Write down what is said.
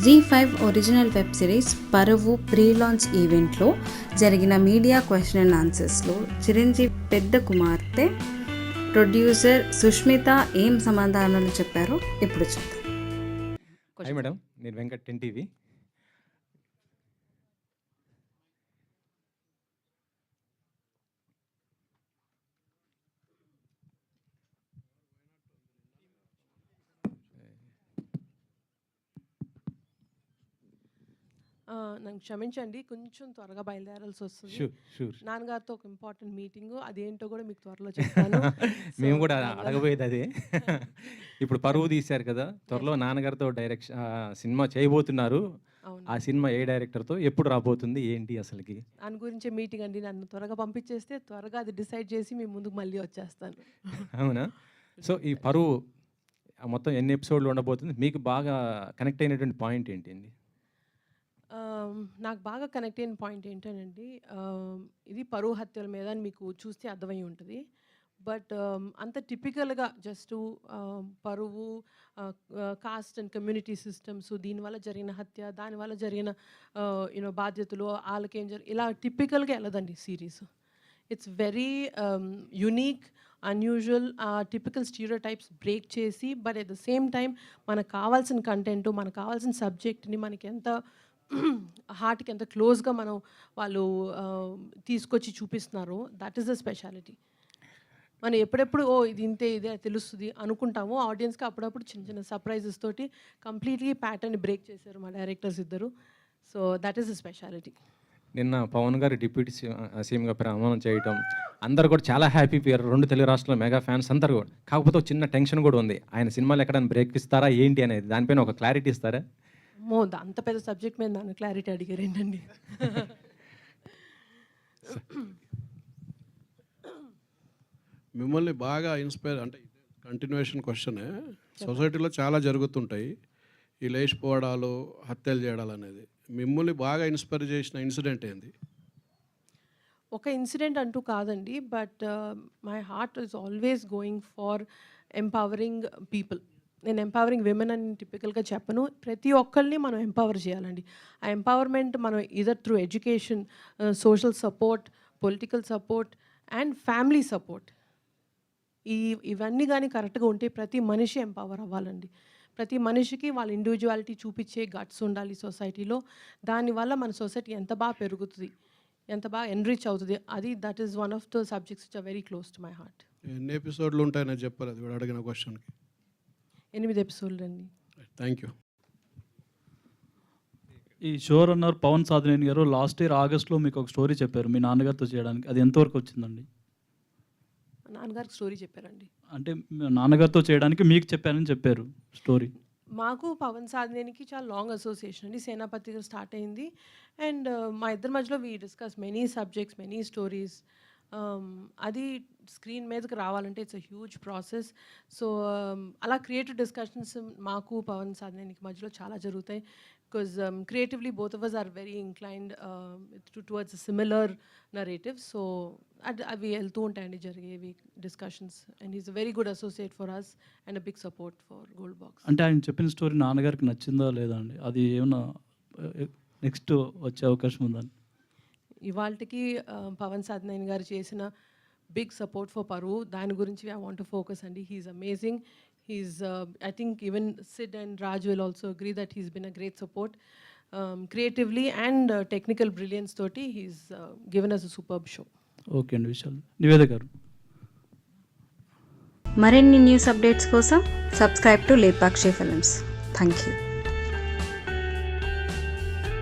జీ5 original web series పరువు pre launch ఈవెంట్లో జరిగిన మీడియా క్వశ్చన్ అండ్ ఆన్సర్స్లో చిరంజీవి పెద్ద కుమార్తె ప్రొడ్యూసర్ సుష్మిత ఏం సమాధానాలు చెప్పారో ఇప్పుడు చూద్దాం. హాయ్ మేడం, నేను వెంకట్ 10 టీవీ. నన్ను క్షమించండి, కొంచెం త్వరగా బయలుదేరాల్సి వస్తుంది. షూర్. నాన్నగారితో ఒక ఇంపార్టెంట్ మీటింగ్, అదేంటో కూడా మీకు త్వరలో చెప్తాను. మేము కూడా అడగబోయేది అదే. ఇప్పుడు పరువు తీశారు కదా, త్వరలో నాన్నగారితో డైరెక్షన్ సినిమా చేయబోతున్నారు. ఆ సినిమా ఏ డైరెక్టర్తో ఎప్పుడు రాబోతుంది ఏంటి అసలుకి దాని గురించే మీటింగ్ అండి. నన్ను త్వరగా పంపించేస్తే త్వరగా అది డిసైడ్ చేసి మీ ముందుకు మళ్ళీ వచ్చేస్తాను. అవునా? సో ఈ పరువు మొత్తం ఎన్ని ఎపిసోడ్లు ఉండబోతుంది? మీకు బాగా కనెక్ట్ అయినటువంటి పాయింట్ ఏంటి? నాకు బాగా కనెక్ట్ అయిన పాయింట్ ఏంటండి, ఇది పరువు హత్యల మీద అని మీకు చూస్తే అర్థమై ఉంటుంది. బట్ అంత టిపికల్గా జస్ట్ పరువు, కాస్ట్ అండ్ కమ్యూనిటీ సిస్టమ్స్, దీనివల్ల జరిగిన హత్య, దానివల్ల జరిగిన బాధ్యతలు, వాళ్ళకేం ఇలా టిపికల్గా వెళ్ళదండి series. It's very unique, unusual, typical stereotypes break చేసి, but at the same time మనకు కావాల్సిన కంటెంట్, మనకు కావాల్సిన సబ్జెక్ట్ని మనకి ఎంత హార్ట్కి ఎంత క్లోజ్గా మనం వాళ్ళు తీసుకొచ్చి చూపిస్తున్నారు. That is the speciality. మనం ఎప్పుడెప్పుడు ఇది ఇంతే ఇదే తెలుస్తుంది అనుకుంటాము, ఆడియన్స్కి అప్పుడప్పుడు చిన్న చిన్న సర్ప్రైజెస్ తోటి కంప్లీట్లీ ప్యాటర్న్ బ్రేక్ చేశారు మా డైరెక్టర్స్ ఇద్దరు. So that is the speciality. నిన్న పవన్ గారు డిప్యూటీ సీఎంగా ప్రమాణం చేయటం, అందరు కూడా చాలా హ్యాపీ పోయారు. 2 తెలుగు రాష్ట్రాల మెగా ఫ్యాన్స్ అందరు కూడా. కాకపోతే ఒక చిన్న టెన్షన్ కూడా ఉంది, ఆయన సినిమాలు ఎక్కడైనా బ్రేక్ ఇస్తారా ఏంటి అనేది. దానిపైన ఒక క్లారిటీ ఇస్తారా? అంత పెద్ద సబ్జెక్ట్ మీద నన్ను క్లారిటీ అడిగారు ఏంటండి. మిమ్మల్ని బాగా ఇన్స్పైర్ అంటే కంటిన్యూషన్ క్వశ్చనే. సొసైటీలో చాలా జరుగుతుంటాయి, ఈ లేచిపోవడాలు, హత్యలు చేయడాలు అనేది. మిమ్మల్ని బాగా ఇన్స్పైర్ చేసిన ఇన్సిడెంట్ ఏంది? ఒక ఇన్సిడెంట్ అంటూ కాదండి, but my heart is always going for empowering people. నేను ఎంపవరింగ్ విమెన్ అని టిపికల్గా చెప్పను. ప్రతి ఒక్కరిని మనం ఎంపవర్ చేయాలండి. ఆ ఎంపవర్మెంట్ మనం either through education, social support, political support and family support, ఇవన్నీ కానీ కరెక్ట్గా ఉంటే ప్రతి మనిషి ఎంపవర్ అవ్వాలండి. ప్రతి మనిషికి వాళ్ళ ఇండివిజువాలిటీ చూపించే గట్స్ ఉండాలి సొసైటీలో. దానివల్ల మన సొసైటీ ఎంత బాగా పెరుగుతుంది, ఎంత బాగా ఎన్రిచ్ అవుతుంది. That is one of the subjects which are very close to my heart. ఎన్ని ఎపిసోడ్లు ఉంటాయని చెప్పారు అది అడిగిన క్వశ్చన్కి? 8 ఎపిసోడ్లు అండి. Thank you. ఈ షో రన్నర్ పవన్ సాధినేని గారు లాస్ట్ ఇయర్ ఆగస్ట్లో మీకు ఒక స్టోరీ చెప్పారు మీ నాన్నగారితో చేయడానికి. అది ఎంతవరకు వచ్చిందండి? నాన్నగారికి స్టోరీ చెప్పారండి. అంటే నాన్నగారితో చేయడానికి మీకు చెప్పారని చెప్పారు స్టోరీ. మాకు పవన్ సాధినేనికి చాలా లాంగ్ అసోసియేషన్ అండి. సేనాపతి గారు స్టార్ట్ అయింది. అండ్ మా ఇద్దరి మధ్యలో we discuss many subjects, many stories. అది స్క్రీన్ మీదకి రావాలంటే it's a huge process. So అలా క్రియేటివ్ డిస్కషన్స్ మాకు పవన్ సాధినేనికి మధ్యలో చాలా జరుగుతాయి. Because creatively both of us are very inclined towards similar narrative. So అవి వెళ్తూ ఉంటాయండి జరిగేవి discussions. And is a very good associate for us and a big support for Gold Box. అంటే ఆయన చెప్పిన స్టోరీ నాన్నగారికి నచ్చిందా లేదా అండి? అది ఏమన్నా నెక్స్ట్ వచ్చే అవకాశం ఉందని? ఇవాళకి పవన్ సాధినేని గారు చేసిన బిగ్ సపోర్ట్ ఫర్ పరువు, దాని గురించి ఐ వాంట్ టు ఫోకస్ అండి. He's amazing. I think even Sid and Raj will also agree that he's been a great support. Creatively and technical brilliance toti, he's given us a superb show. Okay అండి. విశాల్ నివేద గారు, మరిన్ని news updates కోసం subscribe to Lepakshi films. Thank you.